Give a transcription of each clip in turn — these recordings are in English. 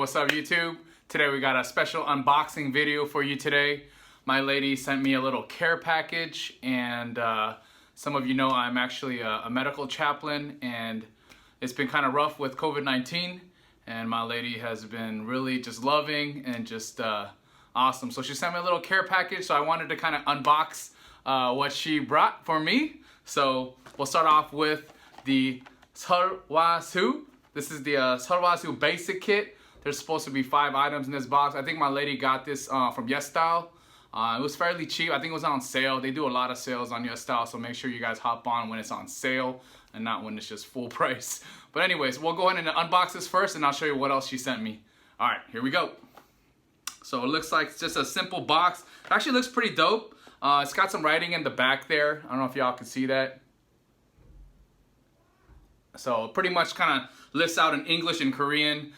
what's up YouTube? Today we got a special unboxing video for you today. My lady sent me a little care package, and some of you know I'm actually a medical chaplain, and it's been kind of rough with COVID-19, and my lady has been really just loving and just awesome. So she sent me a little care package, so I wanted to kind of unbox what she brought for me. So we'll start off with the Sulwhasoo. This is the Sulwhasoo basic kit. There's supposed to be 5 items in this box. I think my lady got this from YesStyle. It was fairly cheap. I think it was on sale. They do a lot of sales on YesStyle, so make sure you guys hop on when it's on sale and not when it's just full price. But anyways, we'll go ahead and unbox this first, and I'll show you what else she sent me. All right, here we go. So it looks like it's just a simple box. It actually looks pretty dope. It's got some writing in the back there. I don't know if y'all can see that. So pretty much kind of lists out in English and Korean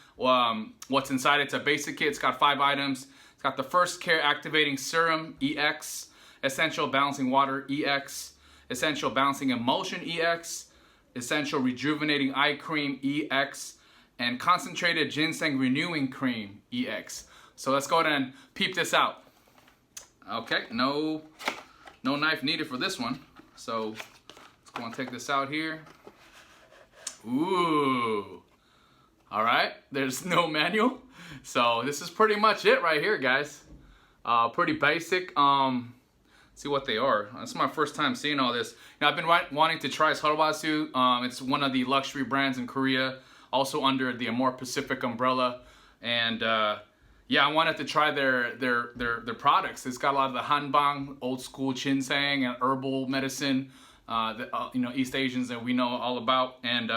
what's inside. It's a basic kit. It's got 5 items. It's got the First Care Activating Serum EX, Essential Balancing Water EX, Essential Balancing Emulsion EX, Essential Rejuvenating Eye Cream EX, and Concentrated Ginseng Renewing Cream EX. So let's go ahead and peep this out. Okay, no knife needed for this one. So let's go and take this out here. Ooh. All right, there's no manual. So this is pretty much it right here, guys. Pretty basic. See what they are. This is my first time seeing all this. Now, I've been wanting to try Sulwhasoo. It's one of the luxury brands in Korea, also under the More Pacific umbrella. And yeah, I wanted to try their products. It's got a lot of the hanbang, old school ginseng and herbal medicine. You know, East Asians that we know all about, and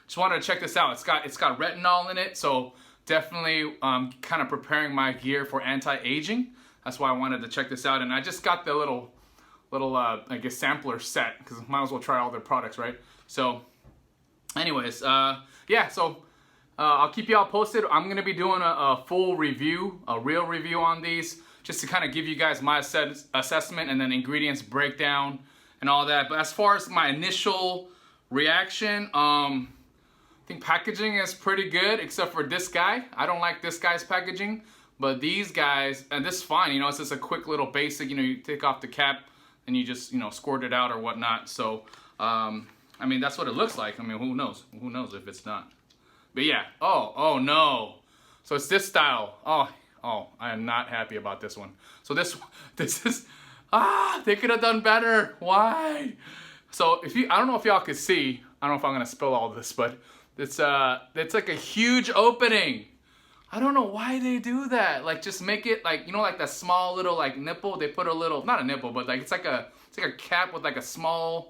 just wanted to check this out. It's got retinol in it, so definitely kind of preparing my gear for anti-aging. That's why I wanted to check this out, and I just got the little I guess sampler set, because might as well try all their products, right? So anyways, yeah, so I'll keep y'all posted. I'm gonna be doing a full review, a real review on these, just to kind of give you guys my assessment and then ingredients breakdown and all that. But as far as my initial reaction, I think packaging is pretty good, except for this guy. I don't like this guy's packaging, but these guys, and this is fine, you know, it's just a quick little basic, you know, you take off the cap and you just, you know, squirt it out or whatnot. So, I mean, that's what it looks like. I mean, who knows? Who knows if it's not? But yeah, oh no. So it's this style. Oh, I am not happy about this one. So this is, they could have done better. Why? So I don't know if y'all could see, I don't know if I'm gonna spill all this, but it's like a huge opening. I don't know why they do that. Like, just make it like, you know, like that small little like nipple. They put a little, not a nipple, but like it's like a cap with like a smaller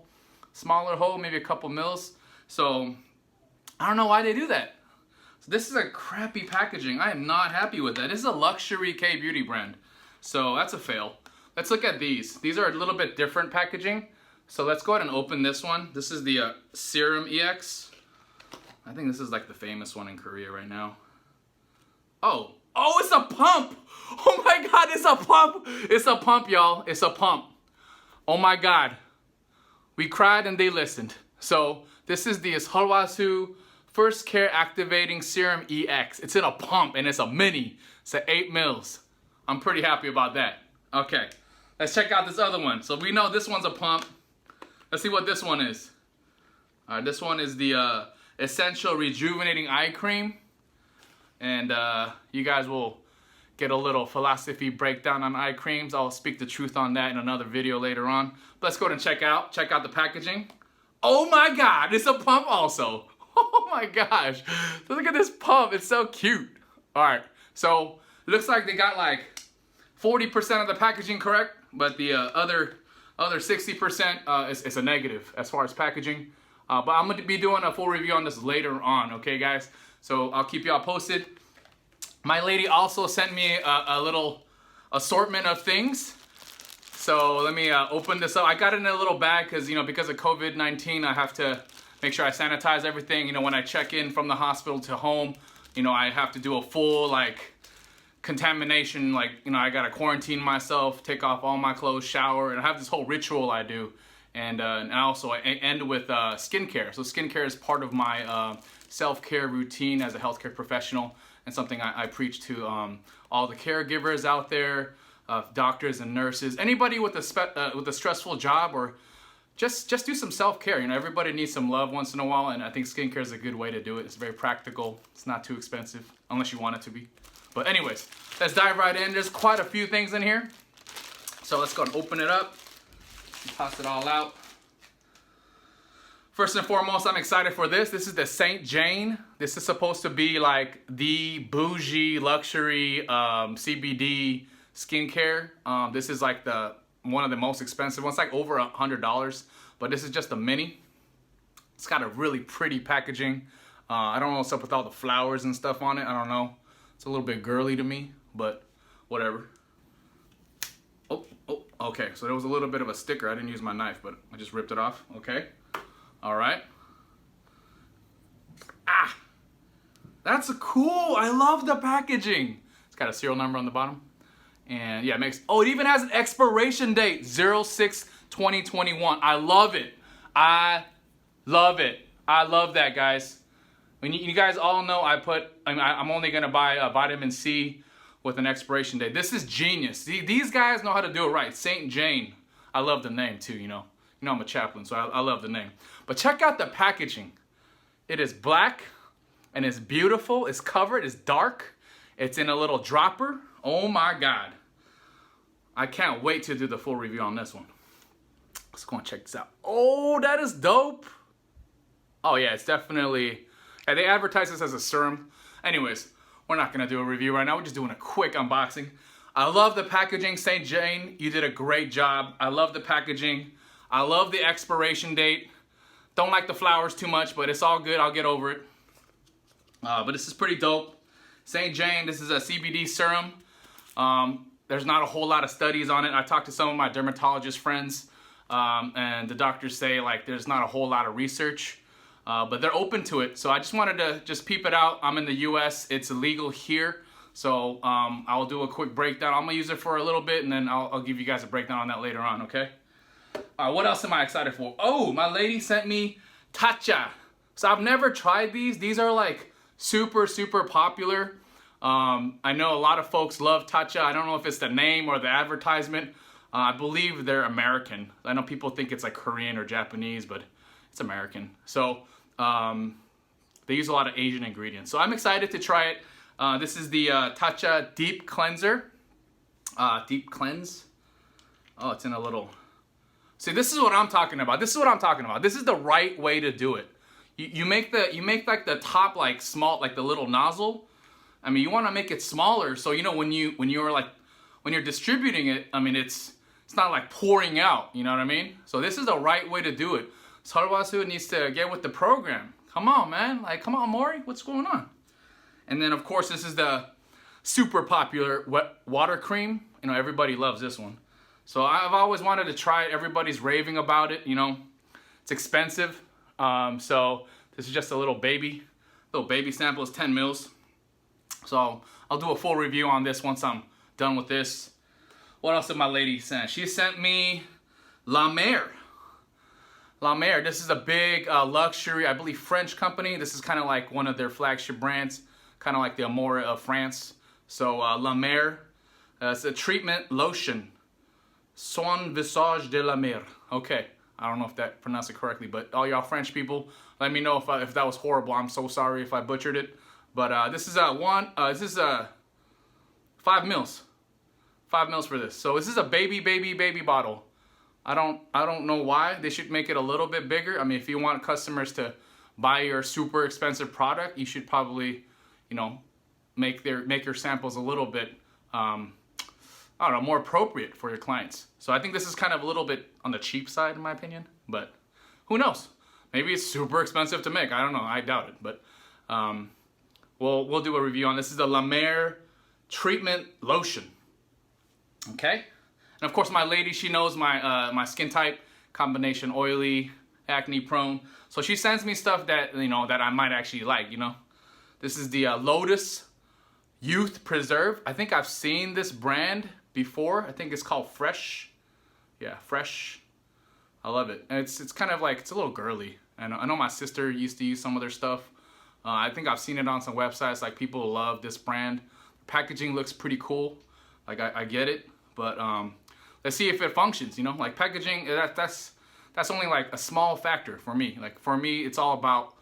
hole, maybe a couple mils. So I don't know why they do that. So this is a crappy packaging. I am not happy with that. This is a luxury K-beauty brand, so that's a fail. Let's look at these. These are a little bit different packaging. So let's go ahead and open this one. This is the Serum EX. I think this is like the famous one in Korea right now. Oh, it's a pump. Oh my God, it's a pump. It's a pump, y'all. It's a pump. Oh my God. We cried and they listened. So this is the Sulwhasoo First Care Activating Serum EX. It's in a pump and it's a mini. It's at 8 mils. I'm pretty happy about that. Okay, let's check out this other one. So we know this one's a pump. Let's see what this one is. All right, this one is the Essential Rejuvenating Eye Cream. And you guys will get a little philosophy breakdown on eye creams. I'll speak the truth on that in another video later on. But let's go ahead and check out the packaging. Oh my God, it's a pump also. Oh my gosh, so look at this pump, it's so cute. All right, so it looks like they got like 40% of the packaging correct, but the other 60% is a negative as far as packaging. But I'm gonna be doing a full review on this later on, okay guys? So I'll keep y'all posted. My lady also sent me a little assortment of things. So let me open this up. I got it in a little bag because, you know, because of COVID-19, I have to make sure I sanitize everything. You know, when I check in from the hospital to home, you know, I have to do a full, like, contamination. Like, you know, I gotta quarantine myself, take off all my clothes, shower, and I have this whole ritual I do. And also I end with skincare. So skincare is part of my self-care routine as a healthcare professional. and something I preach to all the caregivers out there, doctors and nurses, anybody with a stressful job, or just do some self-care. You know, everybody needs some love once in a while, and I think skincare is a good way to do it. It's very practical. It's not too expensive, unless you want it to be. But anyways, let's dive right in. There's quite a few things in here. So let's go and open it up, toss it all out. First and foremost, I'm excited for this. This is the St. Jane. This is supposed to be like the bougie luxury CBD skincare. This is like one of the most expensive ones, like over $100, but this is just a mini. It's got a really pretty packaging. I don't know what's up with all the flowers and stuff on it. I don't know. It's a little bit girly to me, but whatever. Oh, okay. So there was a little bit of a sticker. I didn't use my knife, but I just ripped it off. Okay. All right. Ah, that's cool. I love the packaging. It's got a serial number on the bottom. And yeah, it even has an expiration date, 06/2021. I love it. I love it. I love that, guys. When you guys all know, I'm only gonna buy a vitamin C with an expiration date. This is genius. These guys know how to do it right. St. Jane. I love the name too, you know. You know I'm a chaplain, so I love the name. But check out the packaging. It is black and it's beautiful. It's covered. It's dark. It's in a little dropper. Oh my God. I can't wait to do the full review on this one. Let's go and check this out. Oh, that is dope. Oh yeah, it's definitely... Yeah, they advertise this as a serum. Anyways, we're not going to do a review right now. We're just doing a quick unboxing. I love the packaging. St. Jane, you did a great job. I love the packaging. I love the expiration date. Don't like the flowers too much, but it's all good. I'll get over it. But this is pretty dope. St. Jane, this is a CBD serum. There's not a whole lot of studies on it. I talked to some of my dermatologist friends, and the doctors say like there's not a whole lot of research, but they're open to it. So I just wanted to just peep it out. I'm in the US. It's illegal here. So I'll do a quick breakdown. I'm gonna use it for a little bit, and then I'll give you guys a breakdown on that later on, okay? What else am I excited for? Oh, my lady sent me Tatcha. So I've never tried these. These are like super, super popular. I know a lot of folks love Tatcha. I don't know if it's the name or the advertisement. I believe they're American. I know people think it's like Korean or Japanese, but it's American. So they use a lot of Asian ingredients. So I'm excited to try it. This is the Tatcha Deep Cleanser. Deep Cleanse. Oh, it's in a little... See, this is what I'm talking about. This is what I'm talking about. This is the right way to do it. You make like the top like small, like the little nozzle. I mean, you want to make it smaller, so you know when you're distributing it, I mean it's not like pouring out. You know what I mean? So this is the right way to do it. Sulwhasoo needs to get with the program. Come on, man. Like, come on, Maury. What's going on? And then of course this is the super popular wet water cream. You know, everybody loves this one. So I've always wanted to try it. Everybody's raving about it, you know. It's expensive. So this is just a little baby sample. It's 10 mils. So I'll do a full review on this once I'm done with this. What else did my lady send? She sent me La Mer. La Mer, this is a big luxury, I believe, French company. This is kind of like one of their flagship brands, kind of like the Amore of France. So La Mer, it's a treatment lotion. Son visage de la mer. Okay, I don't know if that pronounced it correctly, but all y'all French people, let me know if that was horrible. I'm so sorry if I butchered it. But this is 5 mils. 5 mils for this. So this is a baby bottle. I don't know why. They should make it a little bit bigger. I mean, if you want customers to buy your super expensive product, you should probably, you know, make your samples a little bit I don't know, more appropriate for your clients. So I think this is kind of a little bit on the cheap side in my opinion, but who knows? Maybe it's super expensive to make. I don't know. I doubt it, but we'll do a review on this. This is the La Mer Treatment Lotion. Okay, and of course my lady, she knows my skin type, combination oily, acne prone. So she sends me stuff that that I might actually like. You know, this is the Lotus Youth Preserve. I think I've seen this brand before. I think it's called Fresh. Yeah, Fresh. I love it. And it's kind of like, it's a little girly. I know my sister used to use some of their stuff. I think I've seen it on some websites, like people love this brand. Packaging looks pretty cool. Like I get it, but let's see if it functions, you know? Like packaging, that's only like a small factor for me. Like for me, it's all about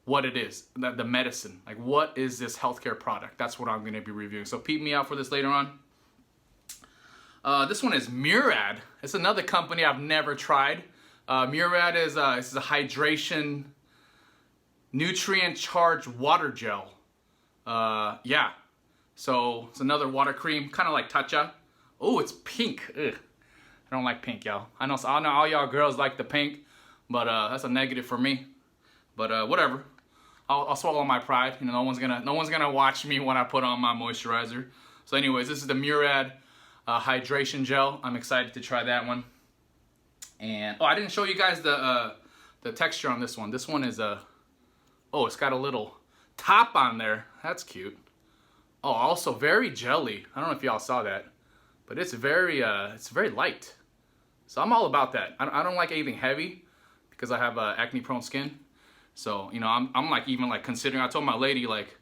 what it is, the medicine. Like what is this healthcare product? That's what I'm gonna be reviewing. So peep me out for this later on. This one is Murad. It's another company I've never tried. Murad is this is a hydration, nutrient-charged water gel. Yeah. So it's another water cream, kind of like Tatcha. Oh, it's pink. Ugh. I don't like pink, y'all. I know all y'all girls like the pink, but that's a negative for me. But whatever. I'll swallow my pride. You know, no one's gonna watch me when I put on my moisturizer. So, anyways, this is the Murad hydration gel. I'm excited to try that one. And oh, I didn't show you guys the texture on this one. This one is oh, it's got a little top on there. That's cute. Oh, also very jelly. I don't know if y'all saw that, but it's very light. So I'm all about that. I don't like anything heavy because I have acne-prone skin. So, you know, I'm like even like considering, I told my lady, like,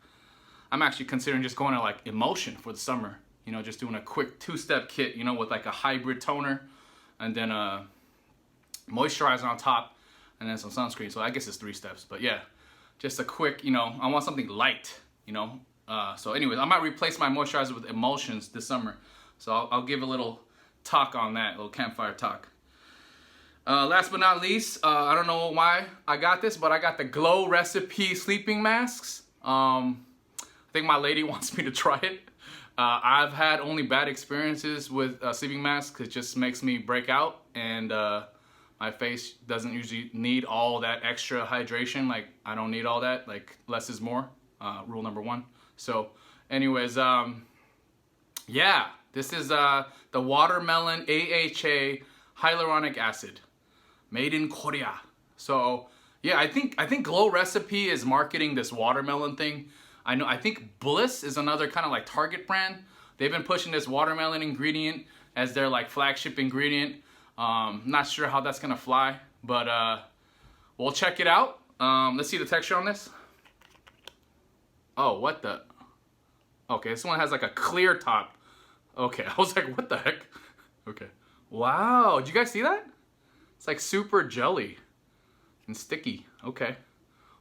I'm actually considering just going to like Emulsion for the summer. You know, just doing a quick 2-step kit, you know, with like a hybrid toner and then moisturizer on top and then some sunscreen. So I guess it's 3 steps, but yeah, just a quick, you know, I want something light, you know. So anyways, I might replace my moisturizer with Emulsions this summer. So I'll give a little talk on that, a little campfire talk. Last but not least, I don't know why I got this, but I got the Glow Recipe sleeping masks. I think my lady wants me to try it. I've had only bad experiences with sleeping masks. It just makes me break out, and my face doesn't usually need all that extra hydration. Like, I don't need all that. Like, less is more. Rule number 1. So, anyways, yeah, this is the watermelon AHA hyaluronic acid, made in Korea. So, yeah, I think Glow Recipe is marketing this watermelon thing. I think Bliss is another kind of like Target brand. They've been pushing this watermelon ingredient as their like flagship ingredient. Not sure how that's gonna fly, but we'll check it out. Let's see the texture on this. Oh, what the? Okay, this one has like a clear top. Okay, I was like, what the heck? Okay. Wow, did you guys see that? It's like super jelly and sticky. Okay.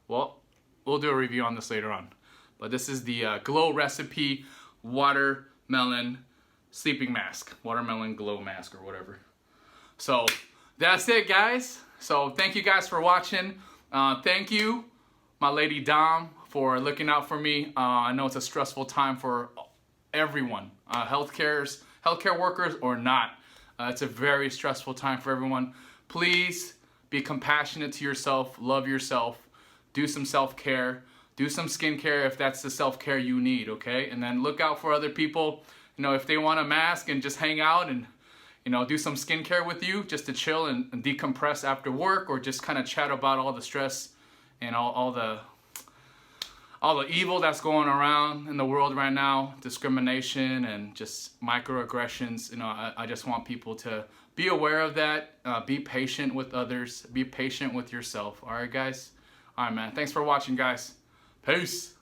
Well, we'll do a review on this later on. But this is the Glow Recipe watermelon sleeping mask. Watermelon glow mask or whatever. So that's it, guys. So thank you guys for watching. Thank you, my lady Dom, for looking out for me. I know it's a stressful time for everyone, healthcare workers or not. It's a very stressful time for everyone. Please be compassionate to yourself, love yourself, do some self-care, do some skincare if that's the self-care you need, okay? And then look out for other people. You know, if they want a mask and just hang out and, you know, do some skincare with you just to chill and decompress after work, or just kind of chat about all the stress and all the evil that's going around in the world right now, discrimination and just microaggressions. You know, I just want people to be aware of that, be patient with others, be patient with yourself. All right, guys? All right, man. Thanks for watching, guys. Peace.